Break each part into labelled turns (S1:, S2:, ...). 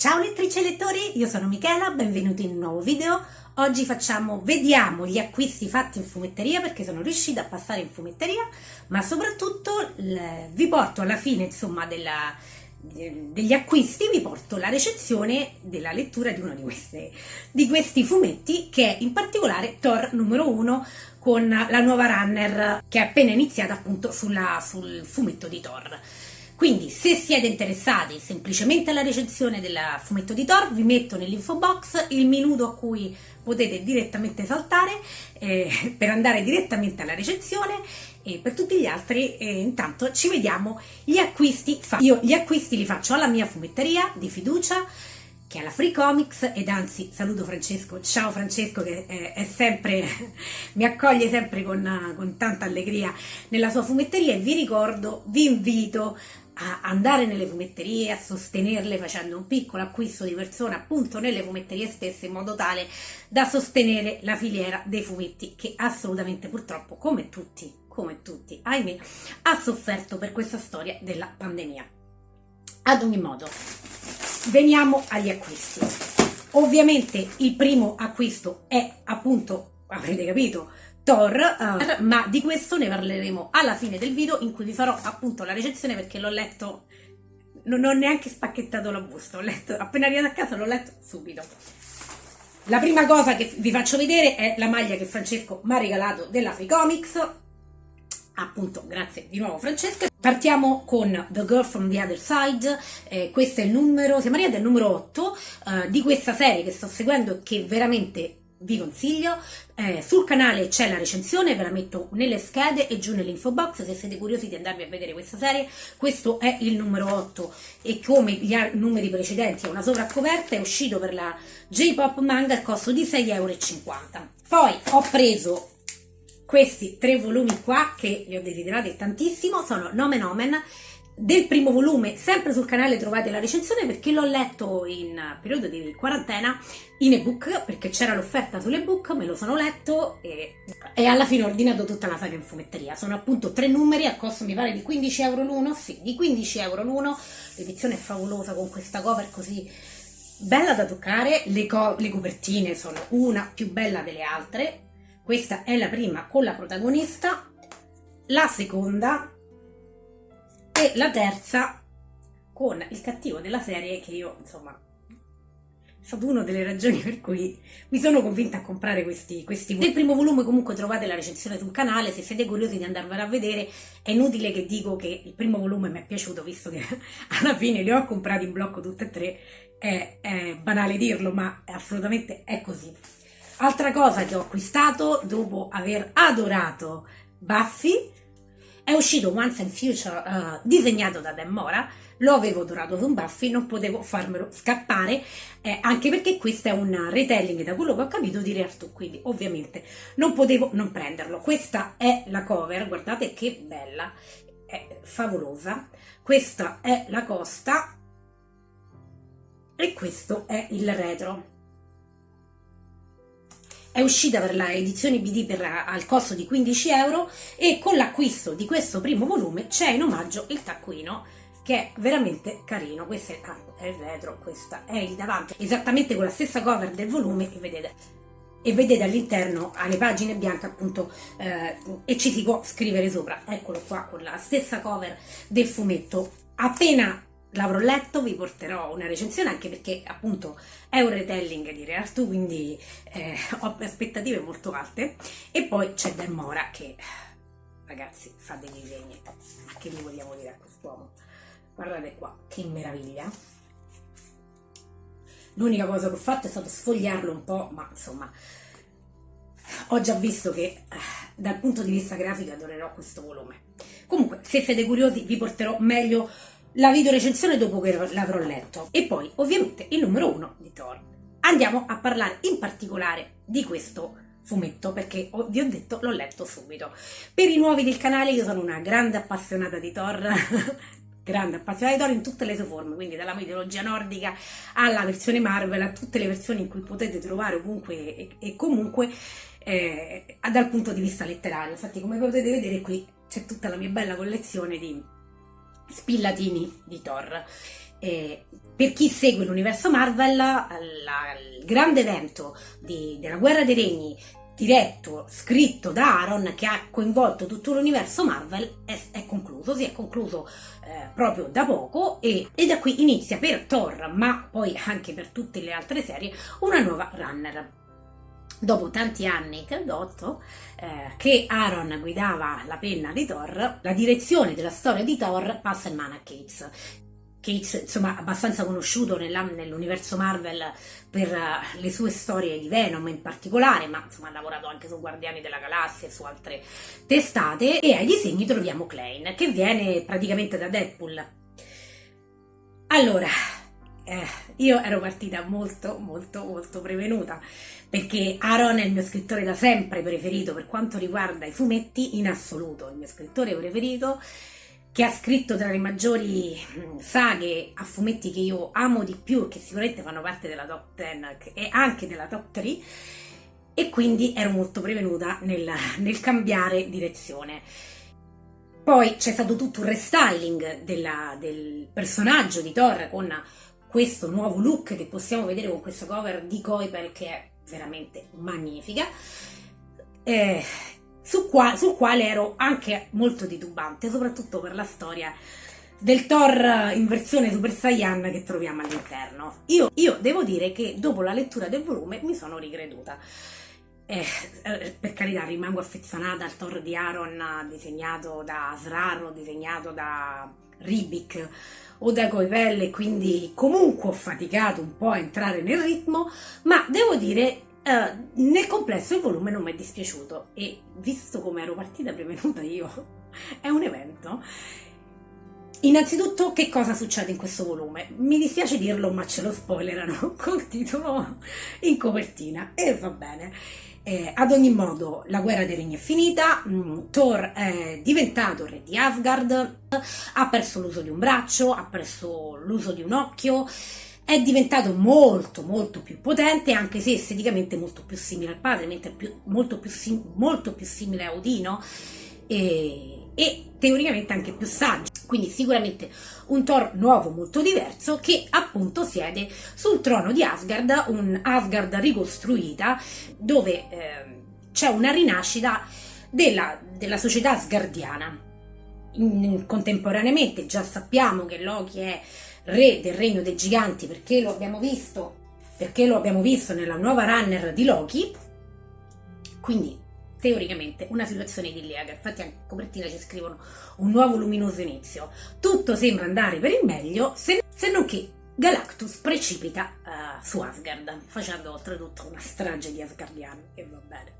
S1: Ciao lettrici e lettori, io sono Michela, benvenuti in un nuovo video. Oggi vediamo gli acquisti fatti in fumetteria, perché sono riuscita a passare in fumetteria, ma soprattutto vi porto alla fine, insomma, degli acquisti, vi porto la recensione della lettura di uno di questi fumetti, che è in particolare Thor numero 1, con la nuova runner che è appena iniziata appunto sul fumetto di Thor. Quindi, se siete interessati semplicemente alla recensione del fumetto di Thor, vi metto nell'info box il minuto a cui potete direttamente saltare per andare direttamente alla recensione, e per tutti gli altri intanto ci vediamo gli acquisti. Io gli acquisti li faccio alla mia fumetteria di fiducia, che è la Free Comics, ed anzi saluto Francesco, ciao Francesco, che è sempre, mi accoglie sempre con tanta allegria nella sua fumetteria, e vi invito a andare nelle fumetterie, a sostenerle facendo un piccolo acquisto di persona appunto nelle fumetterie stesse, in modo tale da sostenere la filiera dei fumetti, che assolutamente purtroppo, come tutti, ahimè, ha sofferto per questa storia della pandemia. Ad ogni modo, veniamo agli acquisti. Ovviamente il primo acquisto è appunto, avrete capito, Thor, ma di questo ne parleremo alla fine del video, in cui vi farò appunto la recensione, perché l'ho letto, non ho neanche spacchettato la busta, ho letto, appena arrivato a casa l'ho letto subito. La prima cosa che vi faccio vedere è la maglia che Francesco mi ha regalato della Free Comics, appunto grazie di nuovo Francesco. Partiamo con The Girl from the Other Side, questo è il numero, siamo arrivati al numero 8 di questa serie che sto seguendo e che veramente vi consiglio. Sul canale c'è la recensione, ve la metto nelle schede e giù nell'info box se siete curiosi di andarvi a vedere questa serie. Questo è il numero 8 e, come gli numeri precedenti, è una sovraccoperta, è uscito per la J-Pop Manga al costo di 6,50 €. Poi ho preso questi 3 volumi qua, che li ho desiderati tantissimo, sono Nomen Omen. Del primo volume, sempre sul canale trovate la recensione, perché l'ho letto in periodo di quarantena in ebook, perché c'era l'offerta sull'ebook, me lo sono letto e alla fine ho ordinato tutta la saga in fumetteria. Sono appunto 3 numeri a costo, mi pare, di 15 € l'uno, sì, di 15 € l'uno. L'edizione è favolosa, con questa cover così bella da toccare, le copertine sono una più bella delle altre. Questa è la prima con la protagonista, la seconda e la terza con il cattivo della serie, che io, insomma, è stata una delle ragioni per cui mi sono convinta a comprare questi volumi. Nel primo volume comunque trovate la recensione sul canale, se siete curiosi di andarvela a vedere. È inutile che dico che il primo volume mi è piaciuto, visto che alla fine li ho comprati in blocco tutte e 3, è banale dirlo, ma assolutamente è così. Altra cosa che ho acquistato dopo aver adorato Buffy, è uscito Once and Future disegnato da Dan Mora. Lo avevo adorato con Buffy, non potevo farmelo scappare, anche perché questo è un retelling, da quello che ho capito, di Re Artù, quindi ovviamente non potevo non prenderlo. Questa è la cover, guardate che bella, è favolosa. Questa è la costa e questo è il retro. È uscita per la edizione BD al costo di 15 €, e con l'acquisto di questo primo volume c'è in omaggio il taccuino, che è veramente carino. Questo è il retro, questa è il davanti, esattamente con la stessa cover del volume, e vedete all'interno, alle pagine bianche appunto, e ci si può scrivere sopra, eccolo qua, con la stessa cover del fumetto. Appena l'avrò letto vi porterò una recensione, anche perché appunto è un retelling di Re Artù, quindi ho aspettative molto alte. E poi c'è Dan Mora, che, ragazzi, fa dei disegni, ma che gli vogliamo dire a quest'uomo? Guardate qua, che meraviglia. L'unica cosa che ho fatto è stato sfogliarlo un po', ma insomma ho già visto che dal punto di vista grafico adorerò questo volume. Comunque, se siete curiosi, vi porterò meglio la video recensione dopo che l'avrò letto. E poi ovviamente il numero 1 di Thor. Andiamo a parlare in particolare di questo fumetto, perché vi ho detto, l'ho letto subito. Per i nuovi del canale, io sono una grande appassionata di Thor grande appassionata di Thor in tutte le sue forme, quindi dalla mitologia nordica alla versione Marvel, a tutte le versioni in cui potete trovare ovunque e comunque, dal punto di vista letterario. Infatti, come potete vedere, qui c'è tutta la mia bella collezione di spillatini di Thor. Per chi segue l'universo Marvel, il grande evento della Guerra dei Regni, diretto, scritto da Aaron, che ha coinvolto tutto l'universo Marvel, è concluso, si è concluso proprio da poco, e da qui inizia per Thor, ma poi anche per tutte le altre serie, una nuova runner. Dopo tanti anni, credo 8, che Aaron guidava la penna di Thor, la direzione della storia di Thor passa in mano a Cates. Cates, insomma, abbastanza conosciuto nell'universo Marvel per le sue storie di Venom in particolare, ma insomma ha lavorato anche su Guardiani della Galassia e su altre testate. E ai disegni troviamo Klein, che viene praticamente da Deadpool. Allora, io ero partita molto prevenuta, perché Aaron è il mio scrittore da sempre preferito per quanto riguarda i fumetti in assoluto, il mio scrittore preferito, che ha scritto tra le maggiori saghe a fumetti che io amo di più e che sicuramente fanno parte della top 10 e anche della top 3, e quindi ero molto prevenuta nel cambiare direzione. Poi c'è stato tutto un restyling del personaggio di Thor con questo nuovo look che possiamo vedere con questo cover di Coipel, che è veramente magnifica, sul quale ero anche molto titubante, soprattutto per la storia del Thor in versione Super Saiyan che troviamo all'interno. Io devo dire che dopo la lettura del volume mi sono ricreduta. Per carità, rimango affezionata al Thor di Aaron disegnato da Asrar o disegnato da Ribic o da Coipel, e quindi comunque ho faticato un po' a entrare nel ritmo, ma devo dire nel complesso il volume non mi è dispiaciuto, e visto come ero partita prevenuta io, è un evento. Innanzitutto, che cosa succede in questo volume? Mi dispiace dirlo, ma ce lo spoilerano col titolo in copertina, e va bene. Ad ogni modo, la guerra dei regni è finita, Thor è diventato re di Asgard, ha perso l'uso di un braccio, ha perso l'uso di un occhio, è diventato molto più potente, anche se esteticamente molto più simile al padre, mentre molto più simile a Odino, e teoricamente anche più saggio. Quindi sicuramente un Thor nuovo, molto diverso, che appunto siede sul trono di Asgard, un Asgard ricostruita, dove c'è una rinascita della società asgardiana. Contemporaneamente già sappiamo che Loki è re del regno dei giganti, perché lo abbiamo visto nella nuova runner di Loki, quindi teoricamente una situazione idilliaca. Infatti anche in copertina ci scrivono un nuovo luminoso inizio. Tutto sembra andare per il meglio, se non che Galactus precipita su Asgard, facendo oltretutto una strage di asgardiani, e va bene.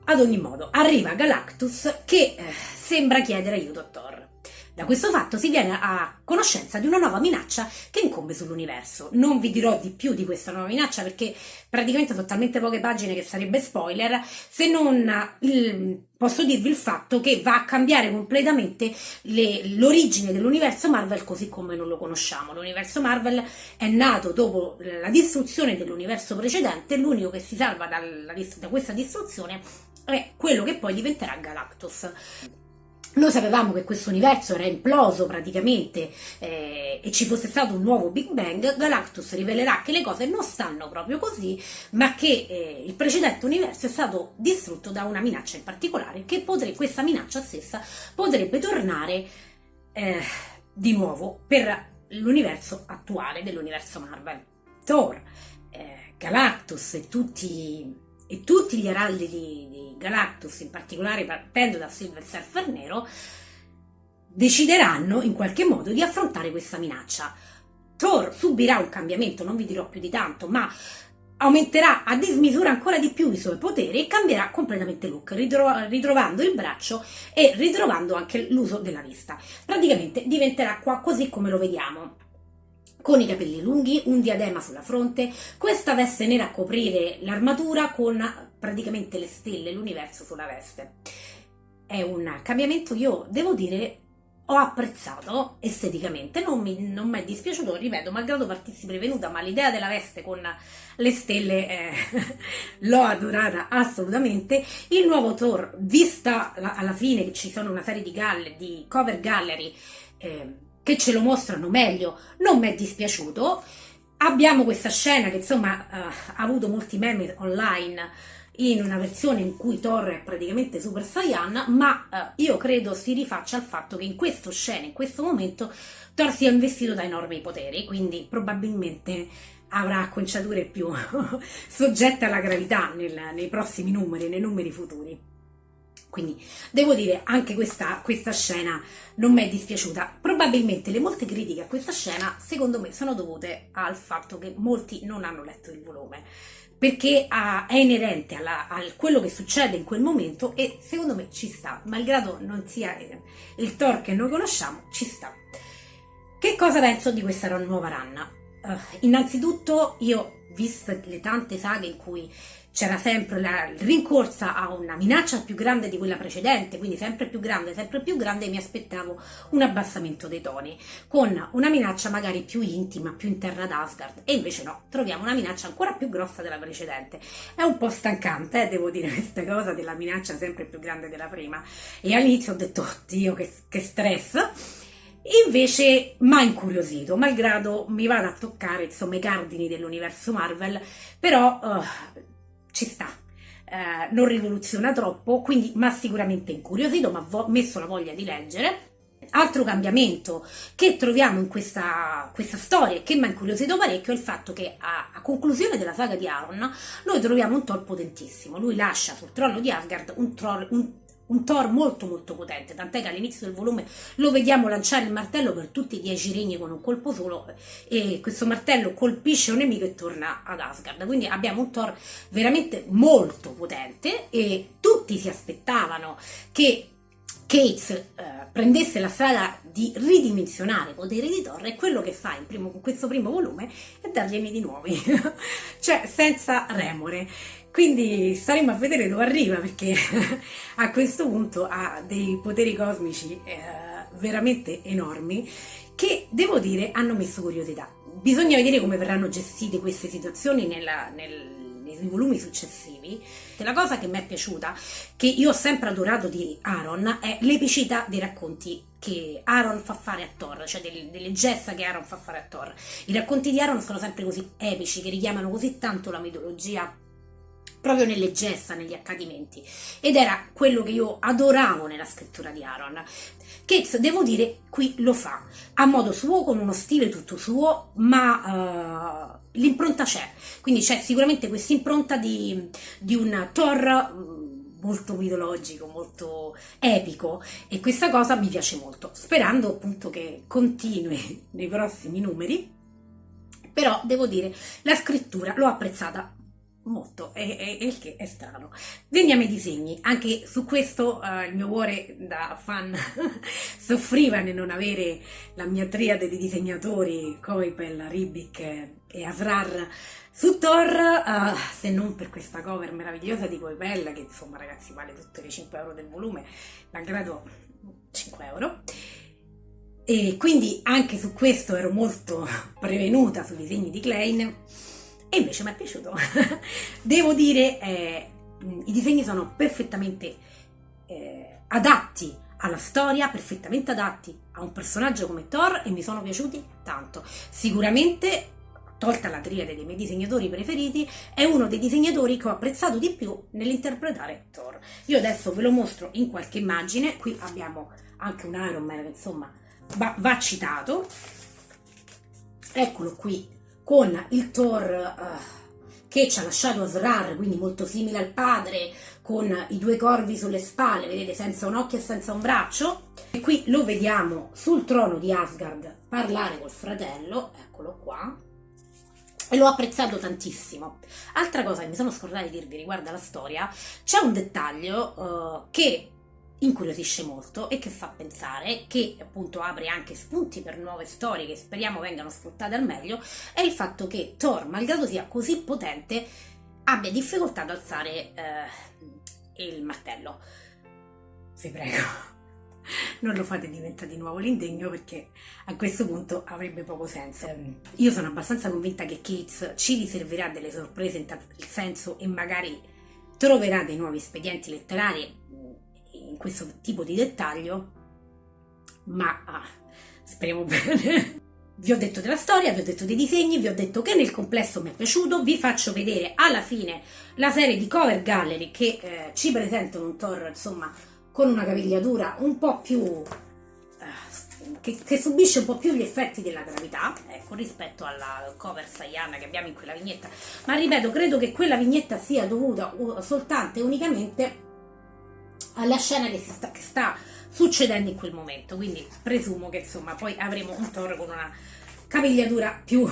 S1: Ad ogni modo, arriva Galactus che sembra chiedere aiuto a Thor. Da questo fatto si viene a conoscenza di una nuova minaccia che incombe sull'universo. Non vi dirò di più di questa nuova minaccia, perché praticamente sono talmente poche pagine che sarebbe spoiler, se non posso dirvi il fatto che va a cambiare completamente l'origine dell'universo Marvel così come non lo conosciamo. L'universo Marvel è nato dopo la distruzione dell'universo precedente, l'unico che si salva da questa distruzione è quello che poi diventerà Galactus. Noi sapevamo che questo universo era imploso praticamente e ci fosse stato un nuovo Big Bang. Galactus rivelerà che le cose non stanno proprio così, ma che il precedente universo è stato distrutto da una minaccia in particolare, che questa minaccia stessa potrebbe tornare di nuovo per l'universo attuale dell'universo Marvel. Thor, Galactus e tutti gli araldi di Galactus, in particolare partendo da Silver Surfer Nero, decideranno in qualche modo di affrontare questa minaccia. Thor subirà un cambiamento, non vi dirò più di tanto, ma aumenterà a dismisura ancora di più i suoi poteri e cambierà completamente look, ritrovando il braccio e ritrovando anche l'uso della vista. Praticamente diventerà qua così come lo vediamo, con i capelli lunghi, un diadema sulla fronte, questa veste nera a coprire l'armatura con praticamente le stelle, l'universo sulla veste. È un cambiamento, io devo dire, ho apprezzato esteticamente, non mi è dispiaciuto, ripeto, malgrado partissi prevenuta, ma l'idea della veste con le stelle l'ho adorata assolutamente. Il nuovo Thor, vista alla fine che ci sono una serie di cover gallery che ce lo mostrano meglio, non mi è dispiaciuto. Abbiamo questa scena che insomma ha avuto molti meme online in una versione in cui Thor è praticamente Super Saiyan, ma io credo si rifaccia al fatto che in questa scena, in questo momento, Thor sia investito da enormi poteri, quindi probabilmente avrà acconciature più soggette alla gravità nei prossimi numeri, nei numeri futuri. Quindi devo dire, anche questa scena non mi è dispiaciuta. Probabilmente le molte critiche a questa scena, secondo me, sono dovute al fatto che molti non hanno letto il volume, perché è inerente a quello che succede in quel momento e secondo me ci sta, malgrado non sia il Thor che noi conosciamo, ci sta. Che cosa penso di questa nuova run? Innanzitutto io, viste le tante saghe in cui c'era sempre la rincorsa a una minaccia più grande di quella precedente, quindi sempre più grande, mi aspettavo un abbassamento dei toni, con una minaccia magari più intima, più interna ad Asgard, e invece no, troviamo una minaccia ancora più grossa della precedente. È un po' stancante, devo dire, questa cosa della minaccia sempre più grande della prima, e all'inizio ho detto, oddio, che stress. Invece m'ha incuriosito, malgrado mi vada a toccare insomma i cardini dell'universo Marvel, però ci sta, non rivoluziona troppo, quindi m'ha sicuramente incuriosito, mi ha messo la voglia di leggere. Altro cambiamento che troviamo in questa storia e che mi ha incuriosito parecchio è il fatto che a conclusione della saga di Aaron noi troviamo un Thor potentissimo. Lui lascia sul trono di Asgard un Thor molto molto potente, tant'è che all'inizio del volume lo vediamo lanciare il martello per tutti i 10 regni con un colpo solo, e questo martello colpisce un nemico e torna ad Asgard. Quindi abbiamo un Thor veramente molto potente e tutti si aspettavano che Cates prendesse la strada di ridimensionare i poteri di Thor, e quello che fa in questo primo volume è dargliene di nuovi, cioè senza remore. Quindi staremo a vedere dove arriva, perché a questo punto ha dei poteri cosmici veramente enormi che, devo dire, hanno messo curiosità. Bisogna vedere come verranno gestite queste situazioni nei volumi successivi. La cosa che mi è piaciuta, che io ho sempre adorato di Aaron, è l'epicità dei racconti che Aaron fa fare a Thor, cioè delle gesta che Aaron fa fare a Thor. I racconti di Aaron sono sempre così epici, che richiamano così tanto la mitologia, proprio nelle gesta, negli accadimenti, ed era quello che io adoravo nella scrittura di Aaron. Cates, devo dire, qui lo fa a modo suo, con uno stile tutto suo, ma l'impronta c'è, quindi c'è sicuramente questa impronta di un Thor molto mitologico, molto epico, e questa cosa mi piace molto, sperando appunto che continui nei prossimi numeri. Però devo dire, la scrittura l'ho apprezzata molto, e il che è strano. Veniamo ai disegni. Anche su questo il mio cuore da fan soffriva nel non avere la mia triade di disegnatori, Coipel, Ribic e Asrar su Thor, se non per questa cover meravigliosa di Coipel, che insomma ragazzi vale tutte le 5 euro del volume, malgrado 5 euro. E quindi anche su questo ero molto prevenuta sui disegni di Klein, e invece mi è piaciuto. Devo dire, i disegni sono perfettamente adatti alla storia, perfettamente adatti a un personaggio come Thor, e mi sono piaciuti tanto. Sicuramente, tolta la triade dei miei disegnatori preferiti, è uno dei disegnatori che ho apprezzato di più nell'interpretare Thor. Io adesso ve lo mostro in qualche immagine. Qui abbiamo anche un Iron Man che insomma va citato. Eccolo qui, con il Thor che ci ha lasciato Asrar, quindi molto simile al padre, con i due corvi sulle spalle, vedete, senza un occhio e senza un braccio. E qui lo vediamo sul trono di Asgard parlare col fratello, eccolo qua, e l'ho apprezzato tantissimo. Altra cosa che mi sono scordata di dirvi riguardo alla storia, c'è un dettaglio che incuriosisce molto e che fa pensare, che appunto apre anche spunti per nuove storie che speriamo vengano sfruttate al meglio, è il fatto che Thor, malgrado sia così potente, abbia difficoltà ad alzare il martello. Vi prego, non lo fate diventare di nuovo l'indegno, perché a questo punto avrebbe poco senso. Io sono abbastanza convinta che Cates ci riserverà delle sorprese in tal senso, e magari troverà dei nuovi espedienti letterari in questo tipo di dettaglio, ma speriamo bene. Vi ho detto della storia, vi ho detto dei disegni, vi ho detto che nel complesso mi è piaciuto, vi faccio vedere alla fine la serie di cover gallery che ci presentano un Thor, insomma, con una capigliatura un po' più che subisce un po' più gli effetti della gravità, ecco, rispetto alla cover Sayana che abbiamo in quella vignetta. Ma ripeto, credo che quella vignetta sia dovuta soltanto e unicamente alla scena che sta succedendo in quel momento, quindi presumo che insomma poi avremo un Thor con una capigliatura più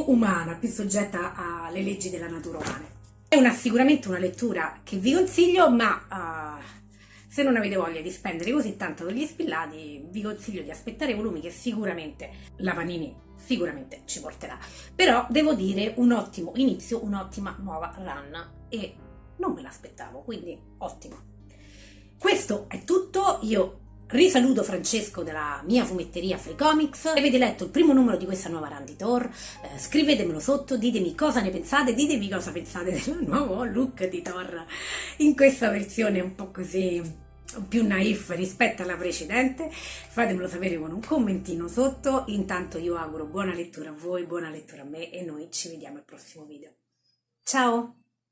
S1: umana, più soggetta alle leggi della natura umana. È sicuramente una lettura che vi consiglio, ma se non avete voglia di spendere così tanto per gli spillati, vi consiglio di aspettare i volumi che sicuramente la Panini sicuramente ci porterà. Però devo dire un ottimo inizio, un'ottima nuova run e non me l'aspettavo, quindi ottimo. Questo è tutto, io risaluto Francesco della mia fumetteria Free Comics. Se avete letto il primo numero di questa nuova run di Thor, scrivetemelo sotto, ditemi cosa ne pensate, ditemi cosa pensate del nuovo look di Thor in questa versione un po' così più naif rispetto alla precedente. Fatemelo sapere con un commentino sotto. Intanto io auguro buona lettura a voi, buona lettura a me e noi ci vediamo al prossimo video. Ciao!